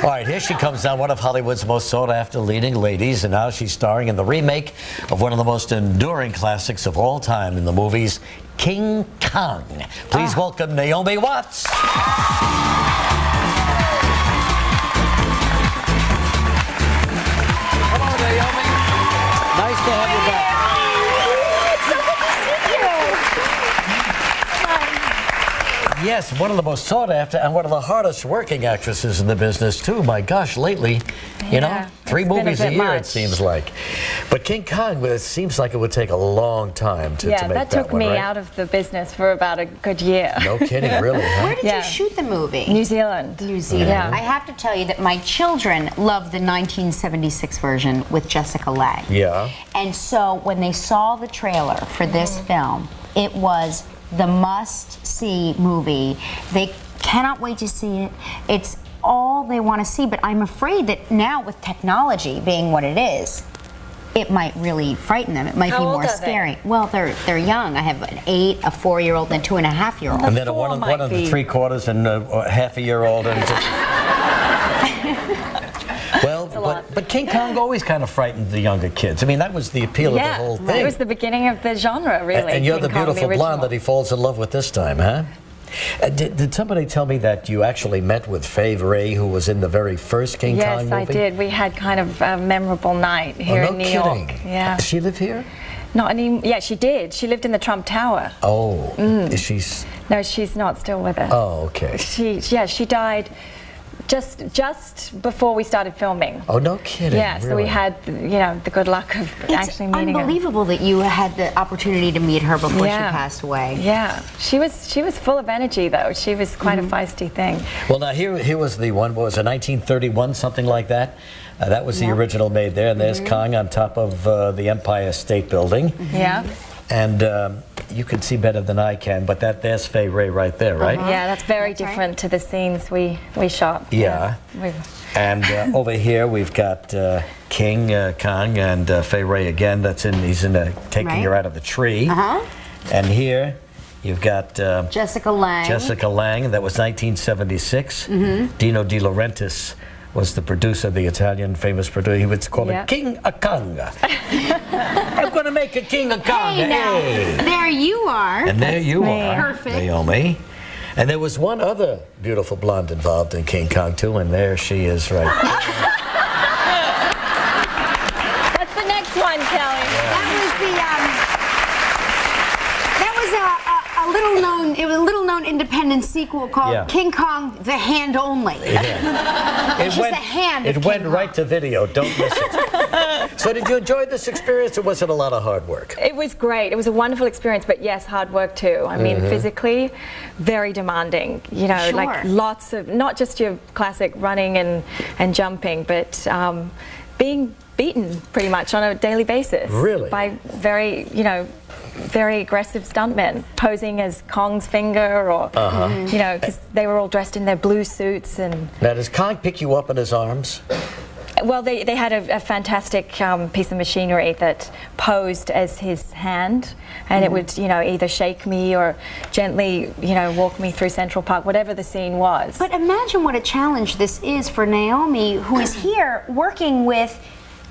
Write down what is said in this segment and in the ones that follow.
All right, here she comes now, one of Hollywood's most sought-after leading ladies, and now she's starring in the remake of one of the most enduring classics of all time in the movies, King Kong. Please welcome Naomi Watts. Come on, Naomi. Nice to have you back. Yes, one of the most sought after and one of the hardest working actresses in the business too. My gosh, lately, you know, 3 movies a year it seems like. But King Kong, it seems like it would take a long time to make that one, that took me out of the business for about a good year. No kidding, really, huh? Where did you shoot the movie? New Zealand. New Zealand. Yeah. I have to tell you that my children love the 1976 version with Jessica Lange. Yeah. And so when they saw the trailer for this film, it was the must-see movie. They cannot wait to see it. It's all they want to see, but I'm afraid that now with technology being what it is, it might really frighten them. It might be more scary. Well, they're young. I have an 8, a 4-year-old, and a 2.5-year-old. And then one of the 3/4 and a half-a-year-old. And just... Well, but King Kong always kind of frightened the younger kids. I mean, that was the appeal of the whole thing. It was the beginning of the genre, really. And you're King the Kong, beautiful blonde that he falls in love with this time, huh? Did somebody tell me that you actually met with Fay Wray, who was in the very first King Kong movie? Yes, I did. We had kind of a memorable night here in New York. Yeah. Does she live here? Not any. Yeah, she did. She lived in the Trump Tower. Oh, is she? No, she's not still with us. Oh, okay. She died just before we started filming. Oh, no kidding. Yeah, so we had, you know, the good luck of actually meeting her. It's unbelievable that you had the opportunity to meet her before she passed away. Yeah, she was full of energy though. She was quite a feisty thing. Well, now here was the one. What was it, 1931, something like that? That was the original made there, and there's Kong on top of the Empire State Building. Yeah. And you can see better than I can, but there's Fay Wray right there, right? Yeah, that's very different to the scenes we shot. Yeah. And over here we've got King Kong and Fay Wray again. He's taking her out of the tree. And here you've got Jessica Lange. Jessica Lange. That was 1976. Dino De Laurentiis was the producer, the Italian famous producer. He would call it King of Konga. I'm going to make a King of Konga. Hey, now, there you are. And there you are, Perfect. Naomi. And there was one other beautiful blonde involved in King Kong too, and there she is right there. That's the next one, Kelly. That was a little-known independent sequel called King Kong: The Hand Only. It went right to video. Don't miss it. So did you enjoy this experience, or was it a lot of hard work? It was great. It was a wonderful experience, but yes, hard work too. I mean, physically, very demanding. You know, like lots of, not just your classic running and jumping, but being beaten pretty much on a daily basis. Really? By very aggressive stuntmen posing as Kong's finger, or you know, because they were all dressed in their blue suits. And now, does Kong pick you up in his arms? Well, they had a fantastic piece of machinery that posed as his hand, and it would, you know, either shake me or gently, you know, walk me through Central Park, whatever the scene was. But imagine what a challenge this is for Naomi, who is here working with.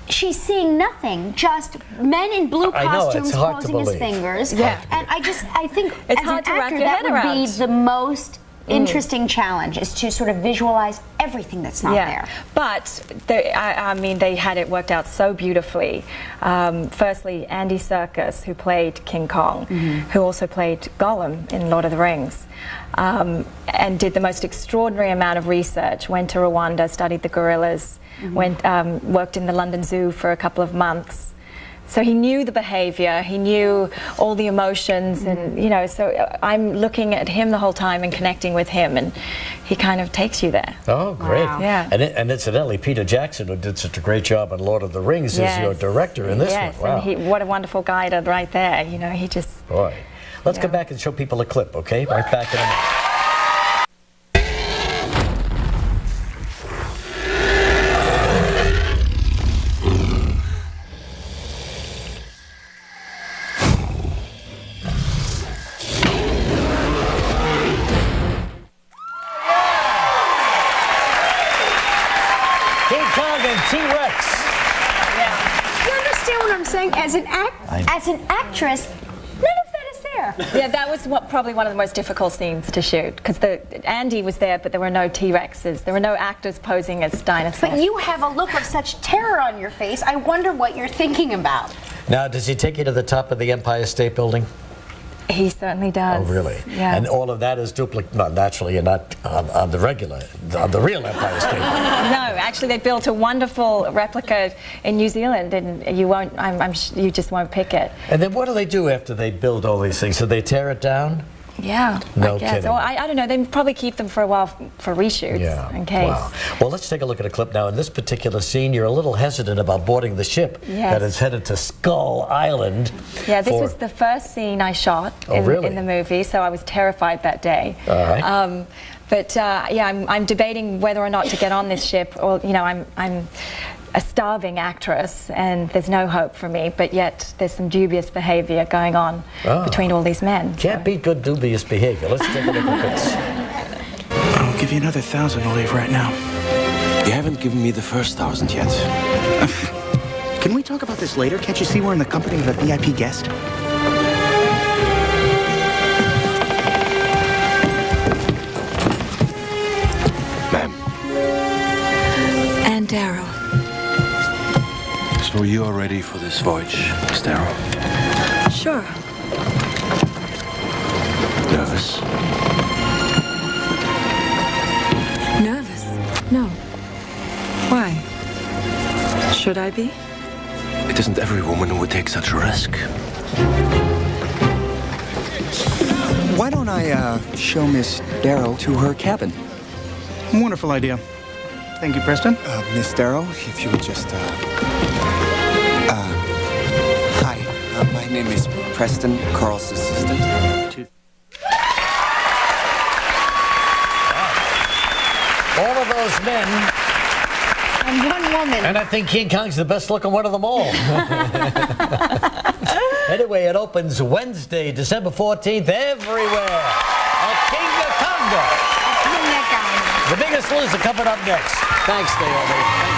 She's seeing nothing, just men in blue costumes posing as fingers. Yeah. And I think it's as hard an to wrap actor, your that head would around. be the most interesting challenge, is to sort of visualize everything that's not there. But I mean, they had it worked out so beautifully. Firstly, Andy Serkis, who played King Kong, who also played Gollum in Lord of the Rings, and did the most extraordinary amount of research, went to Rwanda, studied the gorillas, worked in the London Zoo for a couple of months. So he knew the behavior, he knew all the emotions, and you know, so I'm looking at him the whole time and connecting with him, and he kind of takes you there. Oh, great. Wow. Yeah. And incidentally, Peter Jackson, who did such a great job on Lord of the Rings, is your director in this one. Wow. And what a wonderful guide right there. You know, he just... Boy. Let's come back and show people a clip, okay? Right back in a minute. T-Rex. You understand what I'm saying? As an actress, none of that is there. Yeah, that was probably one of the most difficult scenes to shoot because Andy was there, but there were no T-Rexes. There were no actors posing as dinosaurs. But you have a look of such terror on your face. I wonder what you're thinking about. Now, does he take you to the top of the Empire State Building? He certainly does. Oh, really? Yeah. And all of that is duplicate. No, naturally, you're not on the real Empire State Building. No, actually, they built a wonderful replica in New Zealand, and you won't. You just won't pick it. And then what do they do after they build all these things? So they tear it down? Yeah, No I guess. kidding. Or I don't know. They probably keep them for a while for reshoots in case. Wow. Well, let's take a look at a clip now. In this particular scene, you're a little hesitant about boarding the ship that is headed to Skull Island. Yeah, this was the first scene I shot in the movie, so I was terrified that day. All right. Yeah, I'm debating whether or not to get on this ship. Or I'm a starving actress, and there's no hope for me. But yet, there's some dubious behavior going on between all these men. Can't beat good dubious behavior. Let's take a look at this. I'll give you another 1,000 to leave right now. You haven't given me the first 1,000 yet. Can we talk about this later? Can't you see we're in the company of a VIP guest? Ma'am. And Darrow. So you are ready for this voyage, Miss Darrow? Sure. Nervous? Nervous? No. Why? Should I be? It isn't every woman who would take such a risk. Why don't I show Miss Darrow to her cabin? Wonderful idea. Thank you, Preston. Miss Darrow, if you would just, hi. My name is Preston, Carl's assistant. All of those men. And one woman. And I think King Kong's the best looking one of them all. Anyway, it opens Wednesday, December 14th, everywhere. At King Konga. The Biggest Loser coming up next. Thanks, Naomi.